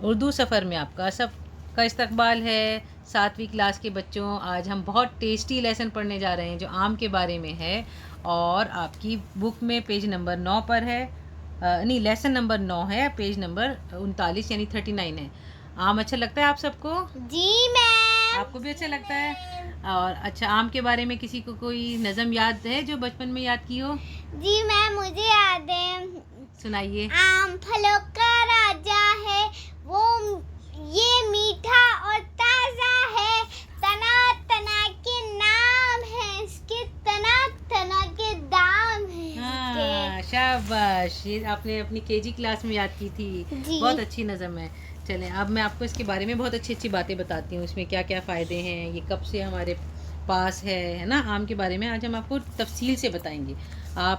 اردو سفر میں آپ کا سب کا استقبال ہے۔ 7ویں کلاس کے بچوں، آج ہم بہت ٹیسٹی لیسن پڑھنے جا رہے ہیں جو آم کے بارے میں ہے، اور آپ کی بک میں پیج نمبر 9 پر ہے، نہیں لیسن نمبر 9 ہے، پیج نمبر 39 یعنی 39 ہے۔ آم اچھا لگتا ہے آپ سب کو؟ جی میم۔ آپ کو بھی اچھا لگتا ہے؟ اور اچھا، آم کے بارے میں کسی کو کوئی نظم یاد ہے جو بچپن میں یاد کی ہو؟ جی میم، مجھے یاد ہے۔ سنائیے۔ آم پھلوں کا راجا ہے، وہ یہ میٹھا اور تازہ ہے، تنا تنا کے نام ہے اس کے، تنا تنا کے دام ہے اس کے۔ ہاں شاباش، یہ آپ نے اپنی KG کلاس میں یاد کی تھی۔ جی۔ بہت اچھی نظم ہے۔ چلیں اب میں آپ کو اس کے بارے میں بہت اچھی اچھی باتیں بتاتی ہوں، اس میں کیا کیا فائدے ہیں، یہ کب سے ہمارے پاس ہے نا آم کے بارے میں آج ہم آپ کو تفصیل سے بتائیں گے۔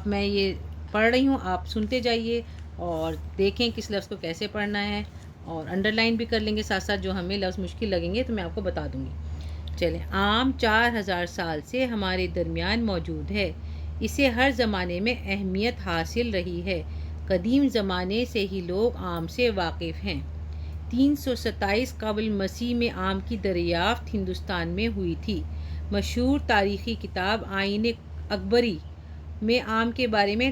میں یہ پڑھ رہی ہوں، آپ سنتے جائیے اور دیکھیں کس لفظ کو کیسے پڑھنا ہے، اور انڈر لائن بھی کر لیں گے ساتھ ساتھ، جو ہمیں لفظ مشکل لگیں گے تو میں آپ کو بتا دوں گی۔ چلیں، آم 4000 سال سے ہمارے درمیان موجود ہے۔ اسے ہر زمانے میں اہمیت حاصل رہی ہے۔ قدیم زمانے سے ہی لوگ آم سے واقف ہیں۔ 327 قبل مسیح میں آم کی دریافت ہندوستان میں ہوئی تھی۔ مشہور تاریخی کتاب آئین اکبری میں آم کے بارے میں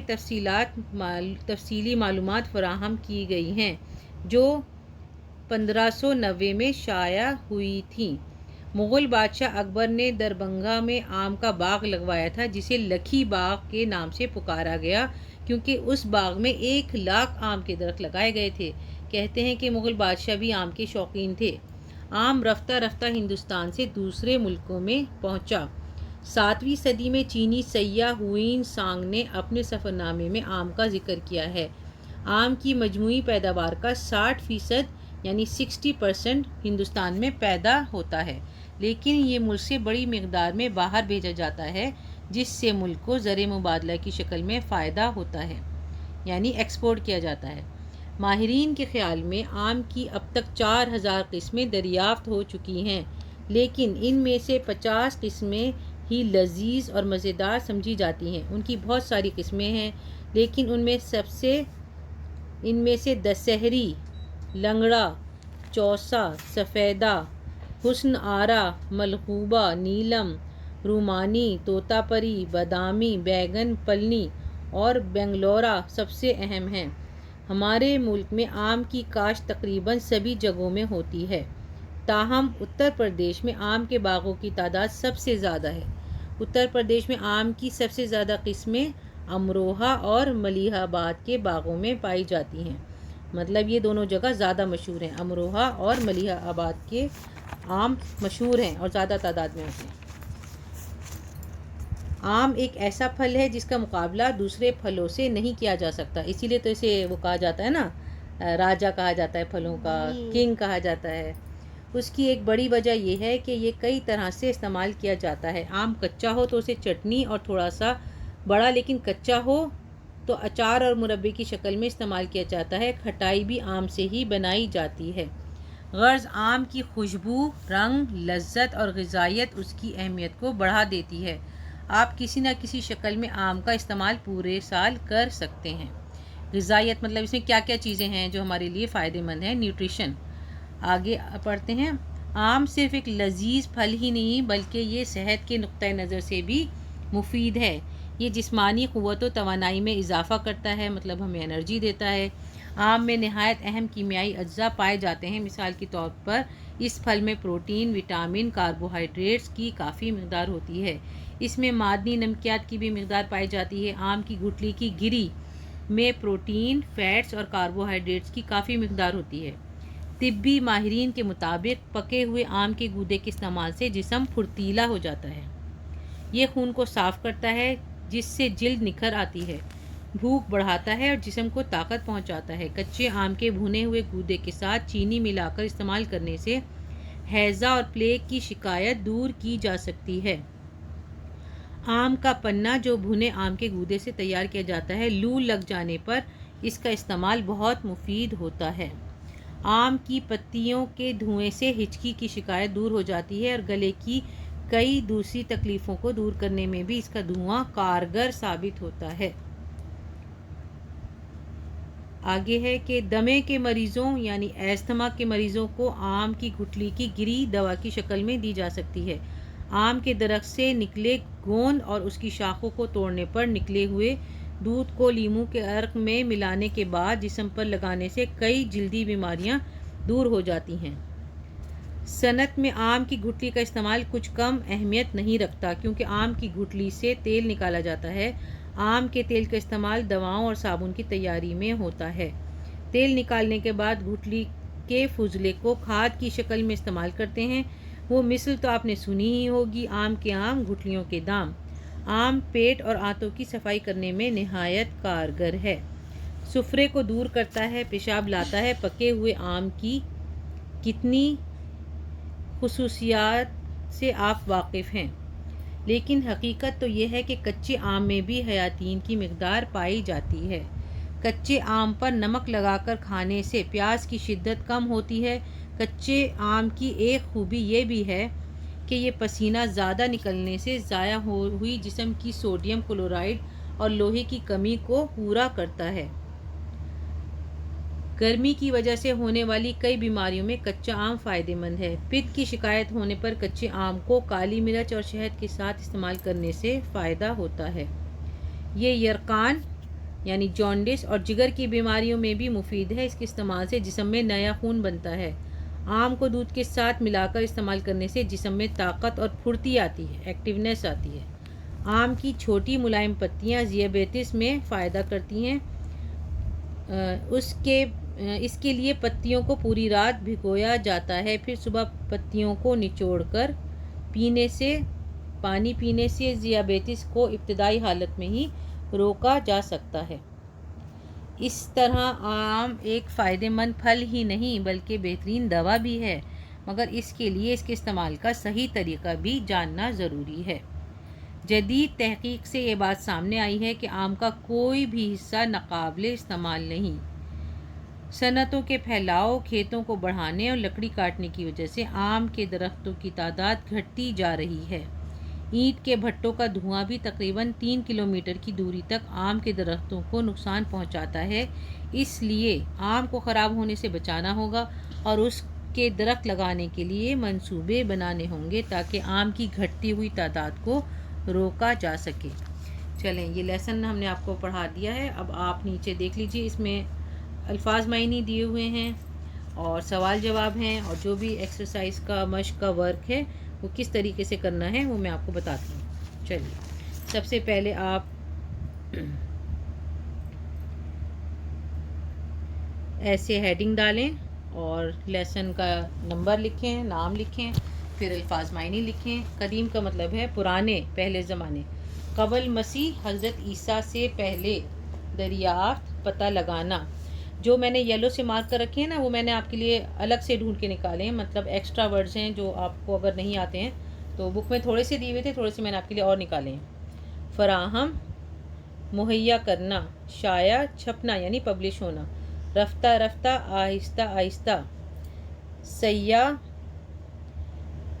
تفصیلی معلومات فراہم کی گئی ہیں، جو 1590 میں شائع ہوئی تھیں۔ مغل بادشاہ اکبر نے دربھنگا میں آم کا باغ لگوایا تھا، جسے لکھی باغ کے نام سے پکارا گیا، کیونکہ اس باغ میں 1,00,000 آم کے درخت لگائے گئے تھے۔ کہتے ہیں کہ مغل بادشاہ بھی آم کے شوقین تھے۔ آم رفتہ رفتہ ہندوستان سے دوسرے ملکوں میں پہنچا۔ 7ویں صدی میں چینی سیاح ہوئین سانگ نے اپنے سفر نامے میں آم کا ذکر کیا ہے۔ آم کی مجموعی پیداوار کا 60% یعنی 60% ہندوستان میں پیدا ہوتا ہے، لیکن یہ ملک سے بڑی مقدار میں باہر بھیجا جاتا ہے، جس سے ملک کو زر مبادلہ کی شکل میں فائدہ ہوتا ہے، یعنی ایکسپورٹ کیا جاتا ہے۔ ماہرین کے خیال میں آم کی اب تک 4000 قسمیں دریافت ہو چکی ہیں، لیکن ان میں سے 50 قسمیں ہی لذیذ اور مزیدار سمجھی جاتی ہیں۔ ان کی بہت ساری قسمیں ہیں، لیکن ان میں سے دسہری، لنگڑا، چوسا، سفیدہ، حسن آرا، ملخوبہ، نیلم، رومانی، طوطا پری، بادامی، بیگن پلنی اور بنگلورا سب سے اہم ہیں۔ ہمارے ملک میں آم کی کاشت تقریباً سبھی جگہوں میں ہوتی ہے، تاہم اتر پردیش میں آم کے باغوں کی تعداد سب سے زیادہ ہے۔ اتر پردیش میں آم کی سب سے زیادہ قسمیں امروہہ اور ملیح آباد کے باغوں میں پائی جاتی ہیں۔ مطلب یہ دونوں جگہ زیادہ مشہور ہیں، امروہہ اور ملیح آباد کے آم مشہور ہیں اور زیادہ تعداد میں ہوتے ہیں۔ آم ایک ایسا پھل ہے جس کا مقابلہ دوسرے پھلوں سے نہیں کیا جا سکتا، اسی لیے تو اسے وہ کہا جاتا ہے نا، راجا کہا جاتا ہے پھلوں کا، کنگ کہا جاتا ہے۔ اس کی ایک بڑی وجہ یہ ہے کہ یہ کئی طرح سے استعمال کیا جاتا ہے۔ آم کچا ہو تو اسے چٹنی اور تھوڑا سا بڑا لیکن کچا ہو تو اچار اور مربے کی شکل میں استعمال کیا جاتا ہے۔ کھٹائی بھی آم سے ہی بنائی جاتی ہے۔ غرض آم کی خوشبو، رنگ، لذت اور غذائیت اس کی اہمیت کو بڑھا دیتی ہے۔ آپ کسی نہ کسی شکل میں آم کا استعمال پورے سال کر سکتے ہیں۔ غذائیت مطلب اس میں کیا کیا چیزیں ہیں جو ہمارے لیے فائدہ مند ہیں۔ نیوٹریشن، آگے پڑھتے ہیں۔ آم صرف ایک لذیذ پھل ہی نہیں بلکہ یہ صحت کے نقطۂ نظر سے بھی مفید ہے۔ یہ جسمانی قوت و توانائی میں اضافہ کرتا ہے، مطلب ہمیں انرجی دیتا ہے۔ آم میں نہایت اہم کیمیائی اجزاء پائے جاتے ہیں۔ مثال کے طور پر اس پھل میں پروٹین، وٹامن، کاربوہائیڈریٹس کی کافی مقدار ہوتی ہے۔ اس میں معدنی نمکیات کی بھی مقدار پائی جاتی ہے۔ آم کی گٹلی کی گری میں پروٹین، فیٹس اور کاربوہائیڈریٹس کی کافی مقدار ہوتی ہے۔ طبی ماہرین کے مطابق پکے ہوئے آم کے گودے کے استعمال سے جسم پھرتیلا ہو جاتا ہے۔ یہ خون کو صاف کرتا ہے، جس سے جلد نکھر آتی ہے، بھوک بڑھاتا ہے اور جسم کو طاقت پہنچاتا ہے۔ کچے آم کے بھنے ہوئے گودے کے ساتھ چینی ملا کر استعمال کرنے سے ہیضہ اور پلیگ کی شکایت دور کی جا سکتی ہے۔ آم کا پنا جو بھنے آم کے گودے سے تیار کیا جاتا ہے، لو لگ جانے پر اس کا استعمال بہت مفید ہوتا ہے۔ آم کی پتیوں کے دھوئیں سے ہچکی کی شکایت دور ہو جاتی ہے اور گلے کی کئی دوسری تکلیفوں کو دور کرنے میں بھی اس کا دھواں کارگر ثابت ہوتا ہے۔ آگے ہے کہ دمے کے مریضوں یعنی ایستھما کے مریضوں کو آم کی گٹلی کی گری دوا کی شکل میں دی جا سکتی ہے۔ آم کے درخت سے نکلے گوند اور اس کی شاخوں کو توڑنے پر نکلے ہوئے دودھ کو لیموں کے عرق میں ملانے کے بعد جسم پر لگانے سے کئی جلدی بیماریاں دور ہو جاتی ہیں۔ صنعت میں آم کی گٹلی کا استعمال کچھ کم اہمیت نہیں رکھتا کیونکہ آم کی گٹلی سے تیل نکالا جاتا ہے۔ آم کے تیل کا استعمال دواؤں اور صابن کی تیاری میں ہوتا ہے۔ تیل نکالنے کے بعد گٹلی کے فضلے کو کھاد کی شکل میں استعمال کرتے ہیں۔ وہ مثل تو آپ نے سنی ہی ہوگی، آم کے آم گٹلیوں کے دام۔ آم پیٹ اور آنتوں کی صفائی کرنے میں نہایت کارگر ہے۔ سفرے کو دور کرتا ہے، پیشاب لاتا ہے۔ پکے ہوئے آم کی کتنی خصوصیات سے آپ واقف ہیں، لیکن حقیقت تو یہ ہے کہ کچے آم میں بھی حیاتین کی مقدار پائی جاتی ہے۔ کچے آم پر نمک لگا کر کھانے سے پیاس کی شدت کم ہوتی ہے۔ کچے آم کی ایک خوبی یہ بھی ہے کہ یہ پسینہ زیادہ نکلنے سے ضائع ہوئی جسم کی سوڈیم کلورائڈ اور لوہے کی کمی کو پورا کرتا ہے۔ گرمی کی وجہ سے ہونے والی کئی بیماریوں میں کچا آم فائدہ مند ہے۔ پت کی شکایت ہونے پر کچے آم کو کالی مرچ اور شہد کے ساتھ استعمال کرنے سے فائدہ ہوتا ہے۔ یہ یرقان یعنی جانڈس اور جگر کی بیماریوں میں بھی مفید ہے۔ اس کے استعمال سے جسم میں نیا خون بنتا ہے۔ آم کو دودھ کے ساتھ ملا کر استعمال کرنے سے جسم میں طاقت اور پھرتی آتی ہے، ایکٹیونیس آتی ہے۔ آم کی چھوٹی ملائم پتیاں ذیابیطس میں فائدہ کرتی ہیں۔ اس کے لیے پتیوں کو پوری رات بھگویا جاتا ہے، پھر صبح پتیوں کو نچوڑ کر پانی پینے سے ذیابیطس کو ابتدائی حالت میں ہی روکا جا سکتا ہے۔ اس طرح آم ایک فائدہ مند پھل ہی نہیں بلکہ بہترین دوا بھی ہے، مگر اس کے لیے اس کے استعمال کا صحیح طریقہ بھی جاننا ضروری ہے۔ جدید تحقیق سے یہ بات سامنے آئی ہے کہ آم کا کوئی بھی حصہ ناقابل استعمال نہیں۔ صنعتوں کے پھیلاؤ، کھیتوں کو بڑھانے اور لکڑی کاٹنے کی وجہ سے آم کے درختوں کی تعداد گھٹتی جا رہی ہے۔ اینٹ کے بھٹوں کا دھواں بھی تقریباً 3 کلومیٹر کی دوری تک آم کے درختوں کو نقصان پہنچاتا ہے۔ اس لیے آم کو خراب ہونے سے بچانا ہوگا اور اس کے درخت لگانے کے لیے منصوبے بنانے ہوں گے تاکہ آم کی گھٹتی ہوئی تعداد کو روکا جا سکے۔ چلیں، یہ لیسن ہم نے آپ کو پڑھا دیا ہے۔ اب آپ نیچے دیکھ لیجئے، اس میں الفاظ معنی دیے ہوئے ہیں اور سوال جواب ہیں، اور جو بھی ایکسرسائز کا مشق کا ورک ہے وہ کس طریقے سے کرنا ہے وہ میں آپ کو بتاتی ہوں۔ چلیے، سب سے پہلے آپ ایسے ہیڈنگ ڈالیں اور لیسن کا نمبر لکھیں، نام لکھیں، پھر الفاظ معنی لکھیں۔ قدیم کا مطلب ہے پرانے، پہلے زمانے۔ قبل مسیح، حضرت عیسیٰ سے پہلے۔ دریافت، پتہ لگانا۔ جو میں نے یلو سے مارک کر رکھے ہیں نا، وہ میں نے آپ کے لیے الگ سے ڈھونڈ کے نکالے ہیں، مطلب ایکسٹرا ورڈز ہیں جو آپ کو اگر نہیں آتے ہیں تو بک میں تھوڑے سے دیے ہوئے تھے، تھوڑے سے میں نے آپ کے لیے اور نکالے ہیں۔ فراہم، مہیا کرنا۔ شائع، چھپنا یعنی پبلش ہونا۔ رفتہ رفتہ، آہستہ آہستہ۔ سیاح،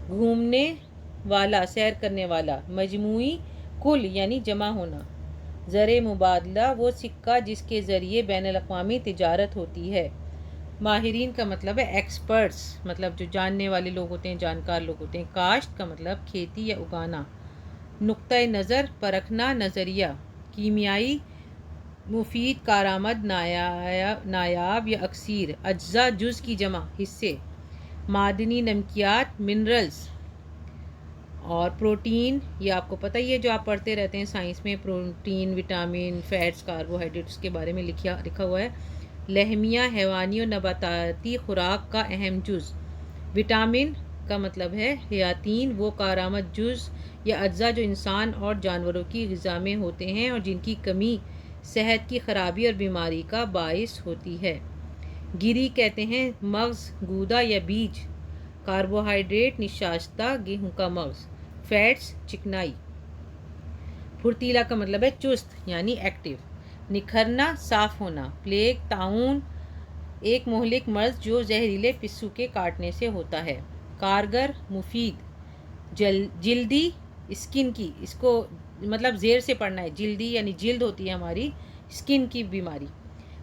گھومنے والا، سیر کرنے والا۔ مجموعی، کل یعنی جمع ہونا۔ زر مبادلہ، وہ سکہ جس کے ذریعے بین الاقوامی تجارت ہوتی ہے۔ ماہرین کا مطلب ہے ایکسپرٹس، مطلب جو جاننے والے لوگ ہوتے ہیں، جانکار لوگ ہوتے ہیں۔ کاشت کا مطلب کھیتی یا اگانا۔ نقطۂ نظر، پرکھنا، نظریہ۔ کیمیائی، مفید، کارآمد، نایاب یا اکثیر۔ اجزاء، جز کی جمع، حصے۔ معدنی نمکیات، منرلز۔ اور پروٹین، یہ آپ کو پتہ ہی ہے جو آپ پڑھتے رہتے ہیں سائنس میں، پروٹین، وٹامن، فیٹس، کاربوہائیڈریٹس کے بارے میں لکھا ہوا ہے۔ لحمیہ، حیوانی اور نباتاتی خوراک کا اہم جز۔ وٹامن کا مطلب ہے حیاتین، وہ کارآمد جز یا اجزاء جو انسان اور جانوروں کی غذا میں ہوتے ہیں اور جن کی کمی صحت کی خرابی اور بیماری کا باعث ہوتی ہے۔ گری کہتے ہیں مغز، گودا یا بیج۔ کاربوہائیڈریٹ، نشاستہ، گیہوں کا مغز۔ فیٹس، چکنائی۔ پھرتیلا کا مطلب ہے چست یعنی ایکٹیو۔ نکھرنا، صاف ہونا۔ پلیگ، طاعون، ایک مہلک مرض جو زہریلے پسو کے کاٹنے سے ہوتا ہے۔ کارگر، مفید۔ جلدی، اسکن کی، اس کو مطلب زیر سے پڑھنا ہے، جلدی یعنی جلد ہوتی ہے ہماری، اسکن کی بیماری۔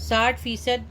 60%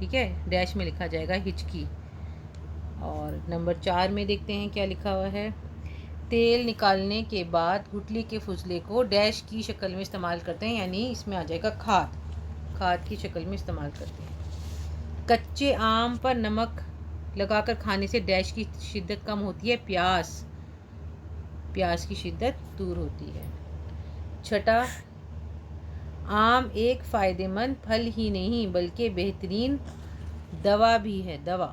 ٹھیک ہے, ڈیش میں لکھا جائے گا ہچکی. اور نمبر 4 میں دیکھتے ہیں کیا لکھا ہوا ہے. تیل نکالنے کے بعد گٹلی کے فضلے کو ڈیش کی شکل میں استعمال کرتے ہیں, یعنی اس میں آ جائے گا کھاد کی شکل میں استعمال کرتے ہیں. کچے آم پر نمک لگا کر کھانے سے ڈیش کی شدت کم ہوتی ہے, پیاس کی شدت دور ہوتی ہے. چھٹا, آم ایک فائدہ مند پھل ہی نہیں بلکہ بہترین دوا بھی ہے, دوا.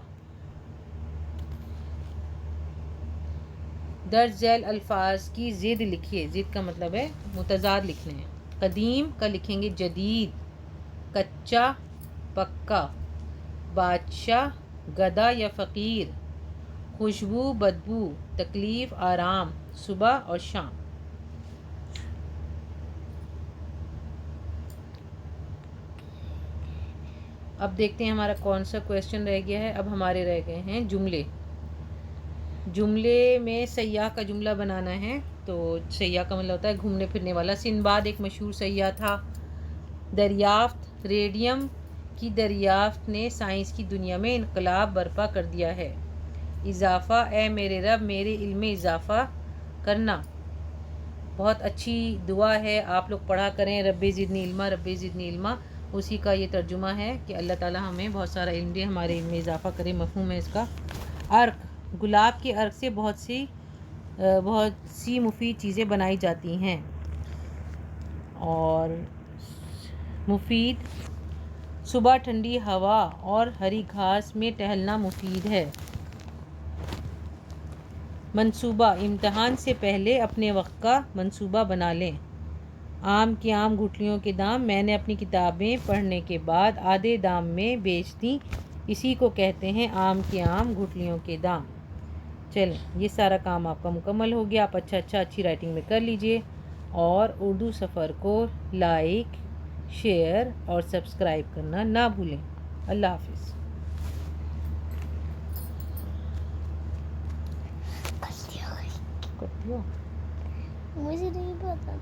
درج ذیل الفاظ کی ضد لکھیے. ضد کا مطلب ہے متضاد لکھنے ہیں. قدیم کا لکھیں گے جدید, کچا پکا, بادشاہ گدا یا فقیر, خوشبو بدبو, تکلیف آرام, صبح اور شام. اب دیکھتے ہیں ہمارا کون سا کویشچن رہ گیا ہے. اب ہمارے رہ گئے ہیں جملے میں سیاح کا جملہ بنانا ہے. تو سیاح کا مطلب ہوتا ہے گھومنے پھرنے والا. سندباد ایک مشہور سیاح تھا. دریافت, ریڈیم کی دریافت نے سائنس کی دنیا میں انقلاب برپا کر دیا ہے. اضافہ, اے میرے رب میرے علم میں اضافہ کرنا. بہت اچھی دعا ہے, آپ لوگ پڑھا کریں. رب زدنی علما, رب زدنی علما, اسی کا یہ ترجمہ ہے کہ اللہ تعالیٰ ہمیں بہت سارا علم دے, ہمارے علم میں اضافہ کرے. مفہوم ہے اس کا. عرق, گلاب کے عرق سے بہت سی مفید چیزیں بنائی جاتی ہیں. اور مفید, صبح ٹھنڈی ہوا اور ہری گھاس میں ٹہلنا مفید ہے. منصوبہ, امتحان سے پہلے اپنے وقت کا منصوبہ بنا لیں. آم کے آم گٹھلیوں کے دام, میں نے اپنی کتابیں پڑھنے کے بعد آدھے دام میں بیچ دیں, اسی کو کہتے ہیں آم کے آم گٹھلیوں کے دام. چلیں, یہ سارا کام آپ کا مکمل ہو گیا. آپ اچھی رائٹنگ میں کر لیجئے, اور اردو سفر کو لائک, شیئر اور سبسکرائب کرنا نہ بھولیں. اللہ حافظ. مجھے نہیں پتا.